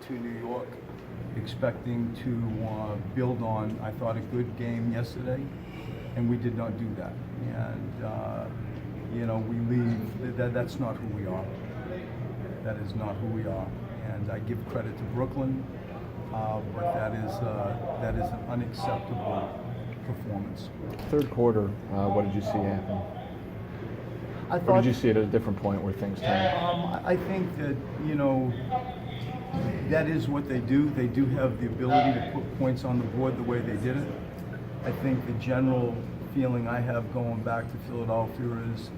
to New York expecting to build on, I thought, a good game yesterday, and we did not do that. And we leave. That's not who we are. That is not who we are. And I give credit to Brooklyn, but that is an unacceptable performance. Third quarter, what did you see happen? Or did you see it at a different point where things turned? I think that, that is what they do. They do have the ability to put points on the board the way they did it. I think the general feeling I have going back to Philadelphia is,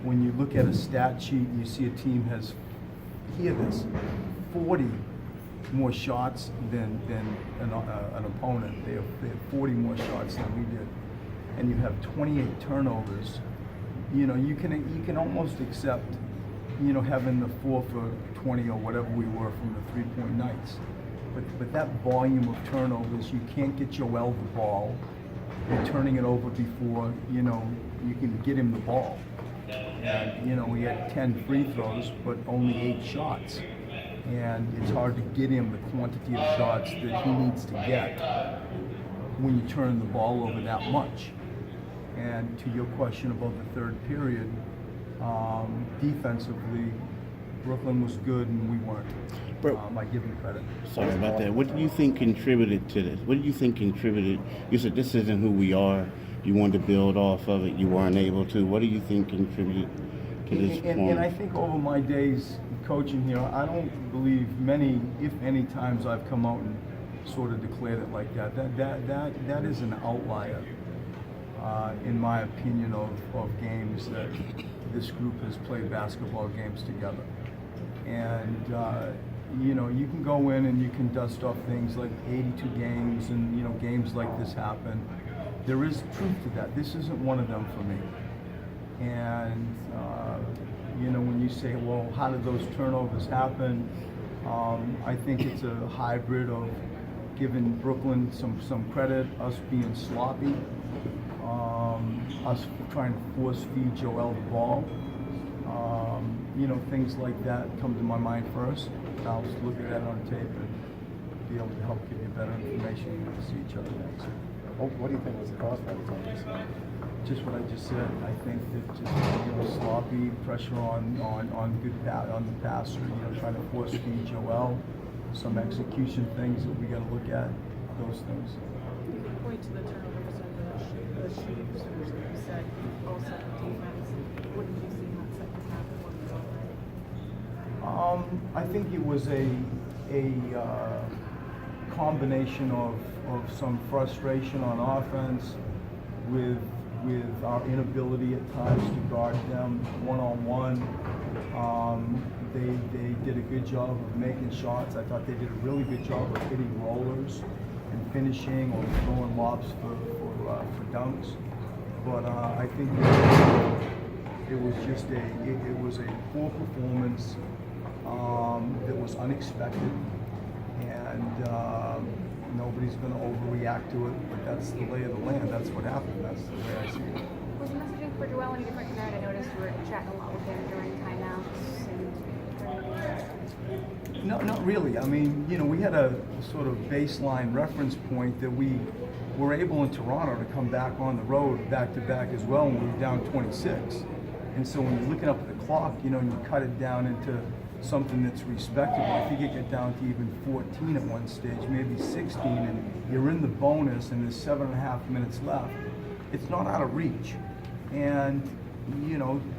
when you look at a stat sheet and you see a team has, hear this, 40 more shots than an opponent. They have 40 more shots than we did. And you have 28 turnovers. You can almost accept, having the 4 for 20 or whatever we were from the 3-point nights. But that volume of turnovers, you can't get Joel the ball. You're turning it over before, you can get him the ball. And, we had 10 free throws, but only 8 shots. And it's hard to get him the quantity of shots that he needs to get when you turn the ball over that much. And to your question about the third period, defensively, Brooklyn was good and we weren't. I give them credit. Sorry about that. What do you think contributed to this? What do you think contributed? You said this isn't who we are. You wanted to build off of it. You weren't able to. What do you think contributed to this point? And I think over my days coaching here, I don't believe many, if any, times I've come out and sort of declared it like that. That is an outlier. In my opinion, of games that this group has played basketball games together. And, you can go in and you can dust off things like 82 games and, games like this happen. There is truth to that. This isn't one of them for me. And, when you say, well, how did those turnovers happen? I think it's a hybrid of giving Brooklyn some credit, us being sloppy, us trying to force feed Joel the ball. Things like that come to my mind first. I'll just look at that on tape and be able to help give you better information when we see each other next. What do you think was the cause for the turnovers? Just what I just said. I think that just sloppy pressure on the passer, trying to force feed Joel, some execution things that we got to look at, those things. You can point to the turnovers and the shootings, which you said also defense. What did you see in that second half of what was already? I think it was a combination of some frustration on offense with our inability at times to guard them one-on-one. They did a good job of making shots. I thought they did a really good job of hitting rollers and finishing or throwing lobs for dunks. But I think it was just a poor performance that was unexpected, and nobody's going to overreact to it, but that's the lay of the land. That's what happened. That's the way I see it. Was the messaging for Joel any different tonight? I noticed you were chatting a lot with him during timeouts and No, not really. I mean, we had a sort of baseline reference point that we were able in Toronto to come back on the road back-to-back as well when we were down 26. And so when you're looking up at the clock, and you cut it down into something that's respectable. I think it got down to even 14 at one stage, maybe 16, and you're in the bonus and there's 7.5 minutes left. It's not out of reach. And,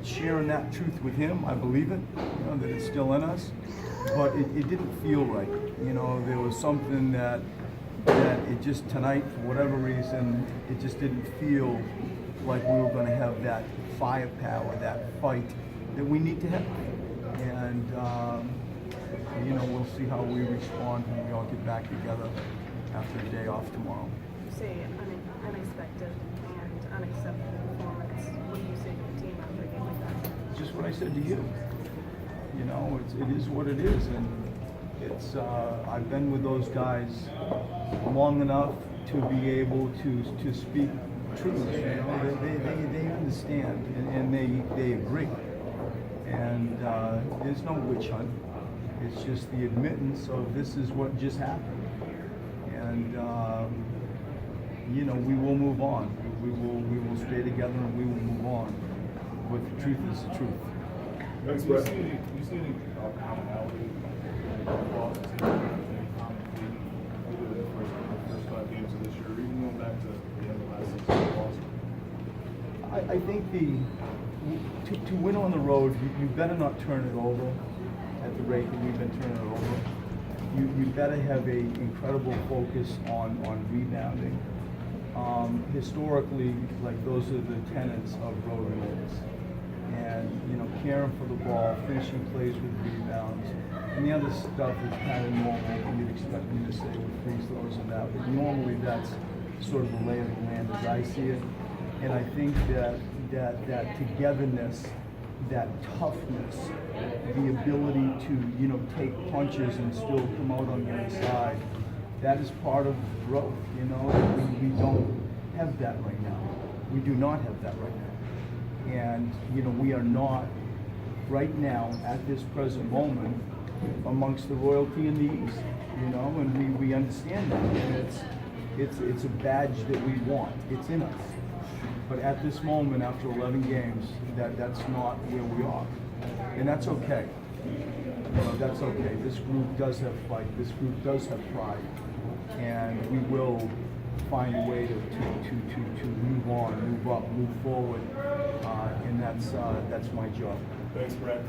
sharing that truth with him, I believe it, that it's still in us, but it didn't feel right. There was something that it just tonight, for whatever reason, it just didn't feel like we were going to have that firepower, that fight that we need to have. And, we'll see how we respond when we all get back together after the day off tomorrow. You say unexpected and unacceptable performance. What do you say to the team after a game like that? Just what I said to you. It is what it is, and it's. I've been with those guys long enough to be able to speak truth. They understand and they agree. And there's no witch hunt. It's just the admittance of this is what just happened. And, you know, we will move on. We will stay together and we will move on. But the truth is the truth. Do you see any commonality across the team? Any common theme over the first 5 games of this year, or even going back to the end of last season? I think to win on the road, you better not turn it over at the rate that we've been turning it over. You better have a incredible focus on rebounding. Historically, like those are the tenets of road wins. And, you know, caring for the ball, finishing plays with rebounds, and the other stuff is kind of normal. You'd expect me to say with free throws and that, but normally that's sort of the lay of the land as I see it. And I think that togetherness, that toughness, the ability to, you know, take punches and still come out on the other side, that is part of growth, you know. We don't have that right now. We do not have that right now. And, you know, we are not right now at this present moment amongst the royalty in the East, you know, and we understand that. And it's a badge that we want. It's in us. But at this moment, after 11 games, that's not where we are. And that's okay. You know, that's okay. This group does have fight. This group does have pride. And we will find a way to move on, move up, move forward. And that's my job. Thanks, Brett.